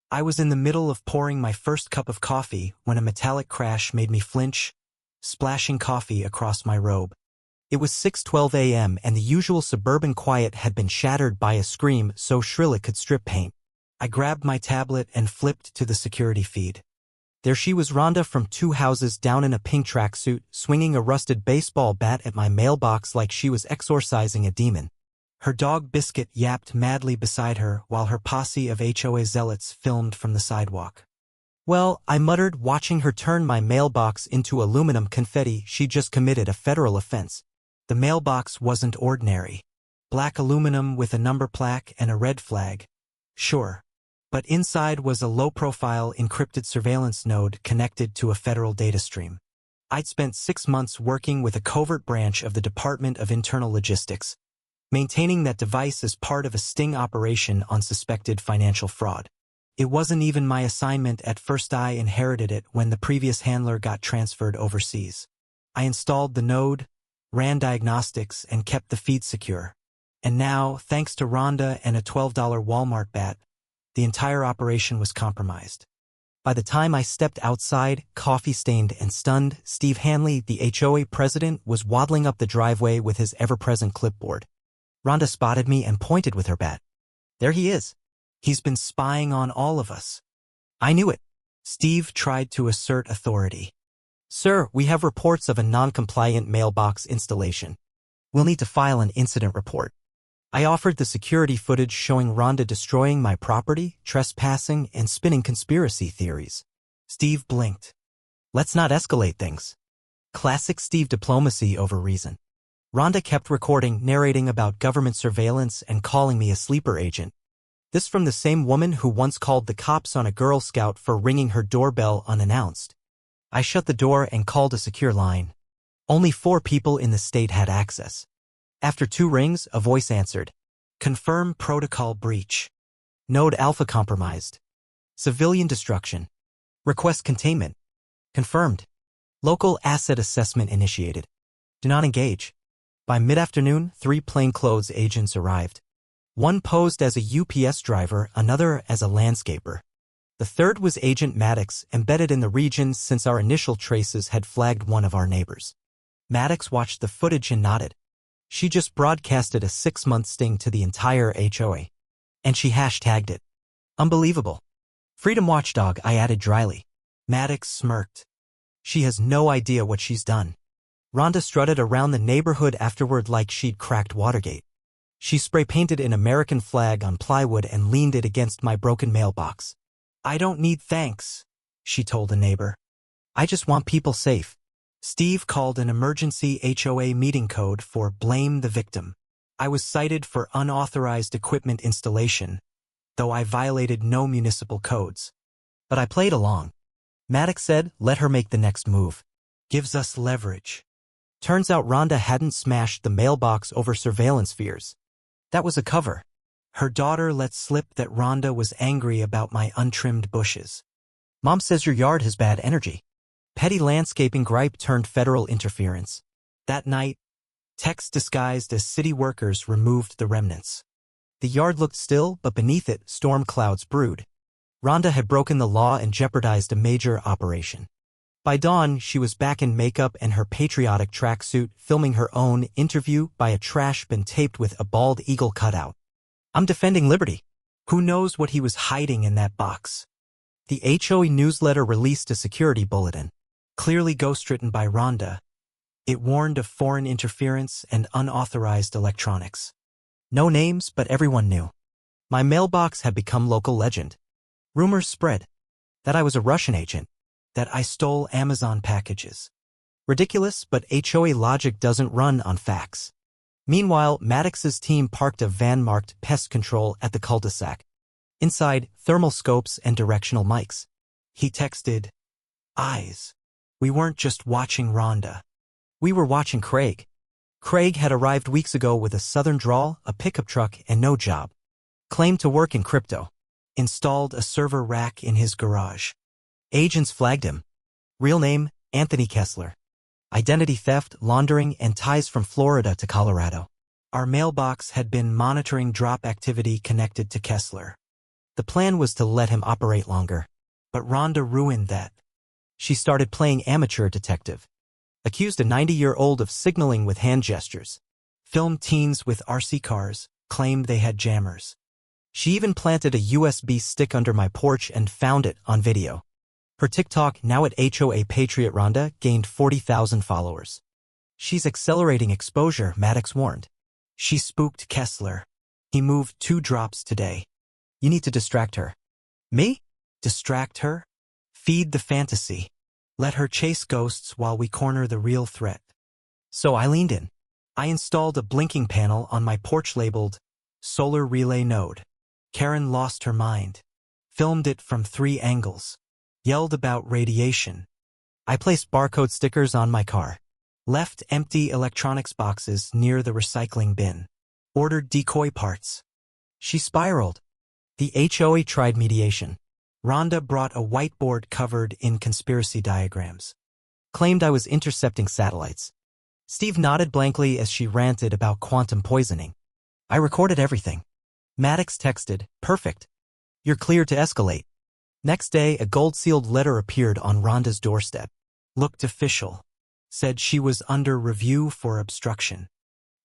I was in the middle of pouring my first cup of coffee when a metallic crash made me flinch, splashing coffee across my robe. It was 6:12 a.m. and the usual suburban quiet had been shattered by a scream so shrill it could strip paint. I grabbed my tablet and flipped to the security feed. There she was, Rhonda from 2 houses down in a pink tracksuit, swinging a rusted baseball bat at my mailbox like she was exorcising a demon. Her dog Biscuit yapped madly beside her while her posse of HOA zealots filmed from the sidewalk. Well, I muttered, watching her turn my mailbox into aluminum confetti. She just committed a federal offense. The mailbox wasn't ordinary. Black aluminum with a number plaque and a red flag. Sure. But inside was a low-profile encrypted surveillance node connected to a federal data stream. I'd spent 6 months working with a covert branch of the Department of Internal Logistics, maintaining that device as part of a sting operation on suspected financial fraud. It wasn't even my assignment at first. I inherited it when the previous handler got transferred overseas. I installed the node, ran diagnostics, and kept the feed secure. And now, thanks to Rhonda and a $12 Walmart bat, the entire operation was compromised. By the time I stepped outside, coffee-stained and stunned, Steve Hanley, the HOA president, was waddling up the driveway with his ever-present clipboard. Rhonda spotted me and pointed with her bat. There he is. He's been spying on all of us. I knew it. Steve tried to assert authority. Sir, we have reports of a non-compliant mailbox installation. We'll need to file an incident report. I offered the security footage showing Rhonda destroying my property, trespassing, and spinning conspiracy theories. Steve blinked. Let's not escalate things. Classic Steve diplomacy over reason. Rhonda kept recording, narrating about government surveillance and calling me a sleeper agent. This from the same woman who once called the cops on a Girl Scout for ringing her doorbell unannounced. I shut the door and called a secure line. Only 4 people in the state had access. After 2 rings, a voice answered. Confirm protocol breach. Node alpha compromised. Civilian destruction. Request containment. Confirmed. Local asset assessment initiated. Do not engage. By mid-afternoon, 3 plainclothes agents arrived. One posed as a UPS driver, another as a landscaper. The third was Agent Maddox, embedded in the region since our initial traces had flagged one of our neighbors. Maddox watched the footage and nodded. She just broadcasted a 6-month sting to the entire HOA. And she hashtagged it. Unbelievable. Freedom watchdog, I added dryly. Maddox smirked. She has no idea what she's done. Rhonda strutted around the neighborhood afterward like she'd cracked Watergate. She spray-painted an American flag on plywood and leaned it against my broken mailbox. I don't need thanks, she told a neighbor. I just want people safe. Steve called an emergency HOA meeting code for blame the victim. I was cited for unauthorized equipment installation, though I violated no municipal codes. But I played along. Maddox said, let her make the next move. Gives us leverage. Turns out Rhonda hadn't smashed the mailbox over surveillance fears. That was a cover. Her daughter let slip that Rhonda was angry about my untrimmed bushes. Mom says your yard has bad energy. Petty landscaping gripe turned federal interference. That night, techs disguised as city workers removed the remnants. The yard looked still, but beneath it, storm clouds brewed. Rhonda had broken the law and jeopardized a major operation. By dawn, she was back in makeup and her patriotic tracksuit, filming her own interview by a trash bin taped with a bald eagle cutout. I'm defending liberty. Who knows what he was hiding in that box? The HOA newsletter released a security bulletin, clearly ghostwritten by Rhonda. It warned of foreign interference and unauthorized electronics. No names, but everyone knew. My mailbox had become local legend. Rumors spread that I was a Russian agent, that I stole Amazon packages. Ridiculous, but HOA logic doesn't run on facts. Meanwhile, Maddox's team parked a van marked pest control at the cul-de-sac. Inside, thermal scopes and directional mics. He texted, eyes. We weren't just watching Rhonda. We were watching Craig. Craig had arrived weeks ago with a southern drawl, a pickup truck, and no job. Claimed to work in crypto. Installed a server rack in his garage. Agents flagged him. Real name, Anthony Kessler. Identity theft, laundering, and ties from Florida to Colorado. Our mailbox had been monitoring drop activity connected to Kessler. The plan was to let him operate longer. But Rhonda ruined that. She started playing amateur detective. Accused a 90-year-old of signaling with hand gestures. Filmed teens with RC cars, claimed they had jammers. She even planted a USB stick under my porch and found it on video. Her TikTok, now at HOA Patriot Rhonda, gained 40,000 followers. She's accelerating exposure, Maddox warned. She spooked Kessler. He moved 2 drops today. You need to distract her. Me? Distract her? Feed the fantasy. Let her chase ghosts while we corner the real threat. So I leaned in. I installed a blinking panel on my porch labeled Solar Relay Node. Karen lost her mind. Filmed it from 3 angles. Yelled about radiation. I placed barcode stickers on my car. Left empty electronics boxes near the recycling bin. Ordered decoy parts. She spiraled. The HOA tried mediation. Rhonda brought a whiteboard covered in conspiracy diagrams. Claimed I was intercepting satellites. Steve nodded blankly as she ranted about quantum poisoning. I recorded everything. Maddox texted, "Perfect. You're clear to escalate." Next day, a gold-sealed letter appeared on Rhonda's doorstep. Looked official. Said she was under review for obstruction.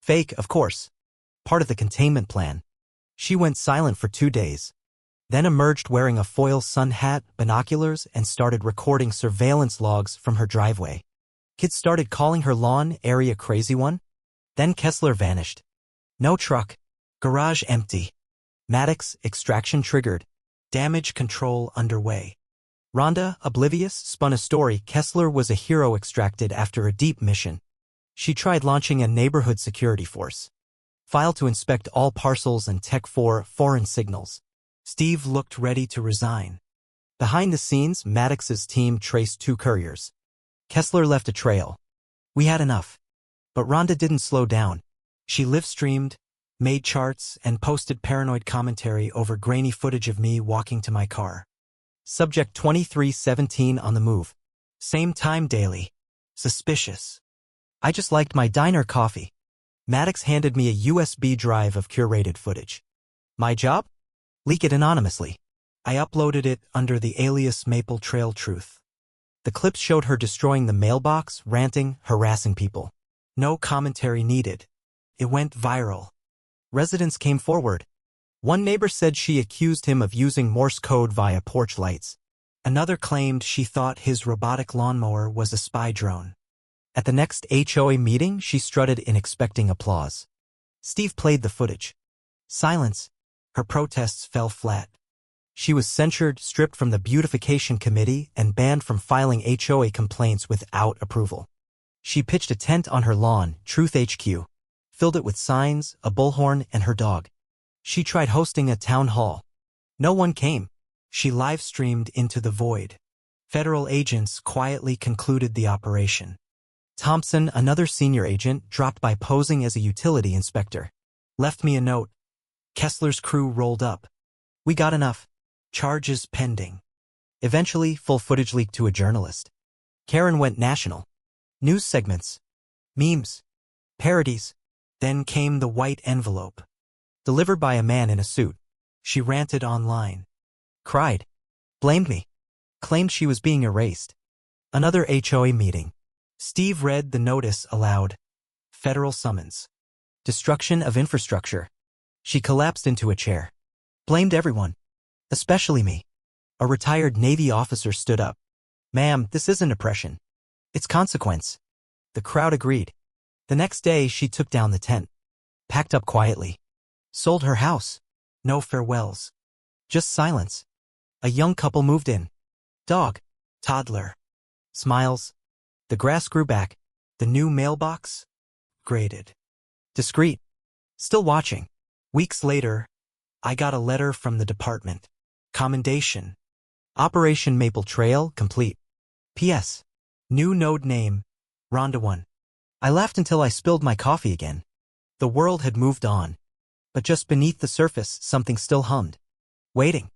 Fake, of course. Part of the containment plan. She went silent for 2 days. Then emerged wearing a foil sun hat, binoculars, and started recording surveillance logs from her driveway. Kids started calling her lawn area crazy one. Then Kessler vanished. No truck. Garage empty. Maddox, extraction triggered. Damage control underway. Rhonda, oblivious, spun a story Kessler was a hero extracted after a deep mission. She tried launching a neighborhood security force. Filed to inspect all parcels and tech for foreign signals. Steve looked ready to resign. Behind the scenes, Maddox's team traced 2 couriers. Kessler left a trail. We had enough. But Rhonda didn't slow down. She live-streamed, made charts, and posted paranoid commentary over grainy footage of me walking to my car. Subject 2317 on the move. Same time daily. Suspicious. I just liked my diner coffee. Maddox handed me a USB drive of curated footage. My job? Leak it anonymously. I uploaded it under the alias Maple Trail Truth. The clips showed her destroying the mailbox, ranting, harassing people. No commentary needed. It went viral. Residents came forward. One neighbor said she accused him of using Morse code via porch lights. Another claimed she thought his robotic lawnmower was a spy drone. At the next HOA meeting, she strutted in expecting applause. Steve played the footage. Silence. Her protests fell flat. She was censured, stripped from the beautification committee, and banned from filing HOA complaints without approval. She pitched a tent on her lawn, Truth HQ. Filled it with signs, a bullhorn, and her dog. She tried hosting a town hall. No one came. She live-streamed into the void. Federal agents quietly concluded the operation. Thompson, another senior agent, dropped by posing as a utility inspector. Left me a note. Kessler's crew rolled up. We got enough. Charges pending. Eventually, full footage leaked to a journalist. Karen went national. News segments. Memes. Parodies. Then came the white envelope. Delivered by a man in a suit. She ranted online. Cried. Blamed me. Claimed she was being erased. Another HOA meeting. Steve read the notice aloud. Federal summons. Destruction of infrastructure. She collapsed into a chair. Blamed everyone. Especially me. A retired Navy officer stood up. Ma'am, this isn't oppression. It's consequence. The crowd agreed. The next day, she took down the tent. Packed up quietly. Sold her house. No farewells. Just silence. A young couple moved in. Dog. Toddler. Smiles. The grass grew back. The new mailbox. Graded. Discreet. Still watching. Weeks later, I got a letter from the department. Commendation. Operation Maple Trail complete. P.S. New node name. Rhonda 1. I laughed until I spilled my coffee again. The world had moved on. But just beneath the surface, something still hummed. Waiting.